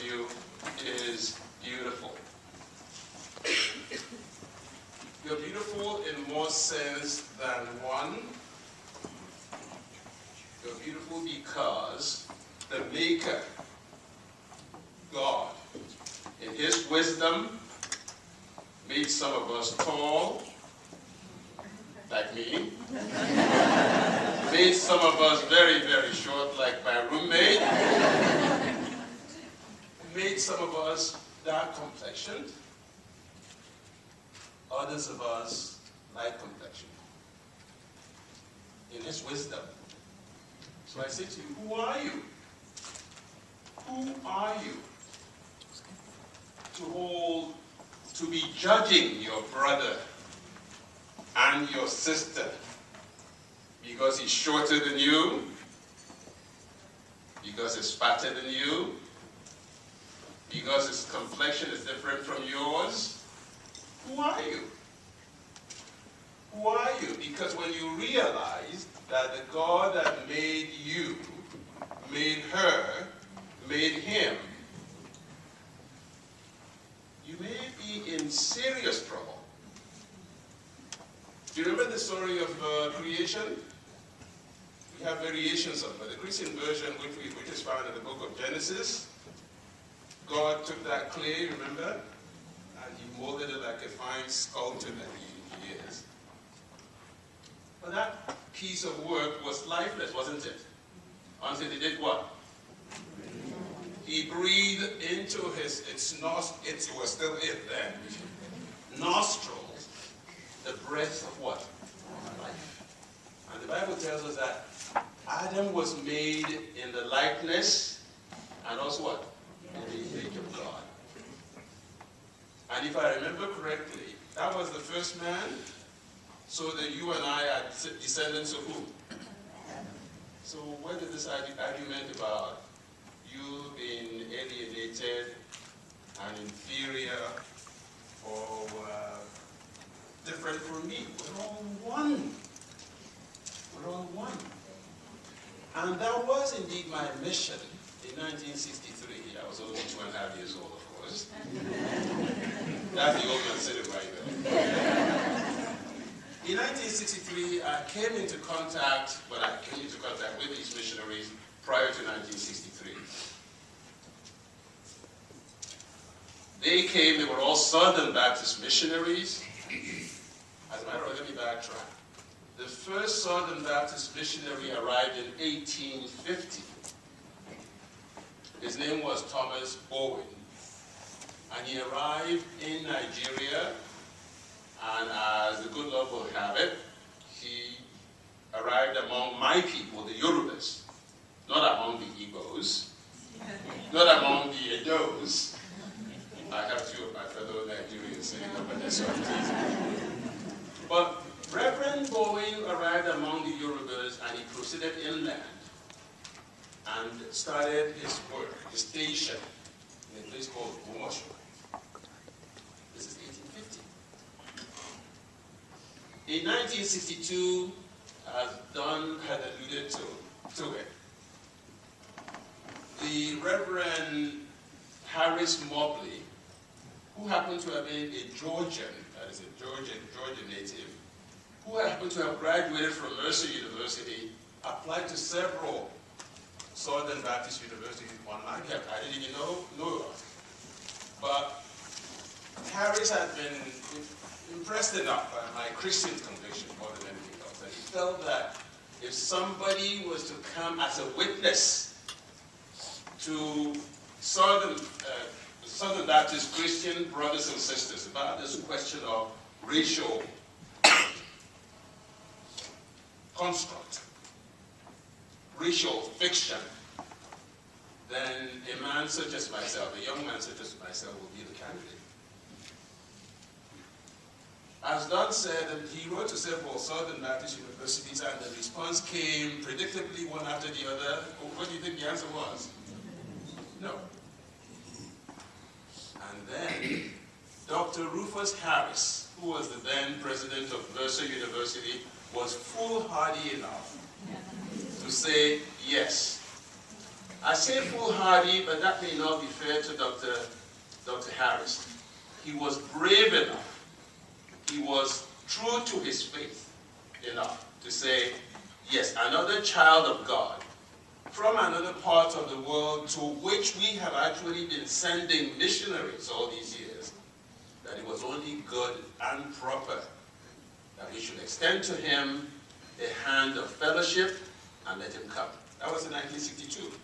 you is beautiful. You're beautiful in more sense than one. You're beautiful because the Maker, God, in His wisdom, made some of us tall, like me, made some of us very, very short, like my roommate, made some of us dark complexioned, others of us light complexion. In His wisdom. So I say to you, who are you? Who are you to be judging your brother and your sister because he's shorter than you, because he's fatter than you, because his complexion is different from yours? Who are you? Who are you? Because when you realize that the God that made you, made her, made him, you may be in serious trouble. Do you remember the story of creation? We have variations of it. The Christian version, which is found in the book of Genesis, God took that clay, remember? And He molded it like a fine sculptor that He is. But that piece of work was lifeless, wasn't it? Until He did what? He breathed into its nostrils, it was still it then, nostrils, the breath of what? Life. And the Bible tells us that Adam was made in the likeness and also what? In the image of God. And if I remember correctly, that was the first man, so that you and I are descendants of who? So where did this argument about you being alienated and inferior or different from me? We're all one. We're all one. And that was indeed my mission in 1963. I was only 2.5 years old, of course. That's the old man sitting right there. In 1963, I came into contact with these missionaries prior to 1963. They came, they were all Southern Baptist missionaries. As a matter of fact, let me backtrack. The first Southern Baptist missionary arrived in 1850. His name was Thomas Bowen. And he arrived in Nigeria, and as the good Lord will have it, he arrived among my people, the Yorubas, not among the Igbos, not among the Edos. I have two of my fellow Nigerians sitting up at this one. But Reverend Bowen arrived among the Yorubas, and he proceeded inland and started his work, his station, in a place called Umosho. This is 1850. In 1962, as Don had alluded to it, the Reverend Harris Mobley, who happened to have been a Georgian, that is a Georgian native, who happened to have graduated from Mercer University, applied to several Southern Baptist universities on my campus. I didn't even know of. But Harris had been impressed enough by my Christian conviction more than anything else, that he felt that if somebody was to come as a witness to Southern Baptist Christian brothers and sisters about this question of racial construct, racial fiction, then a man such as myself, a young man such as myself, will be the candidate. As Don said, he wrote to several Southern Baptist universities, and the response came predictably one after the other. What do you think the answer was? No. And then Dr. Rufus Harris, who was the then president of Mercer University, was foolhardy enough to say yes. I say foolhardy, but that may not be fair to Dr. Harris. He was brave enough. He was true to his faith enough to say, yes, another child of God from another part of the world to which we have actually been sending missionaries all these years, that it was only good and proper that we should extend to him a hand of fellowship and let him come. That was in 1962.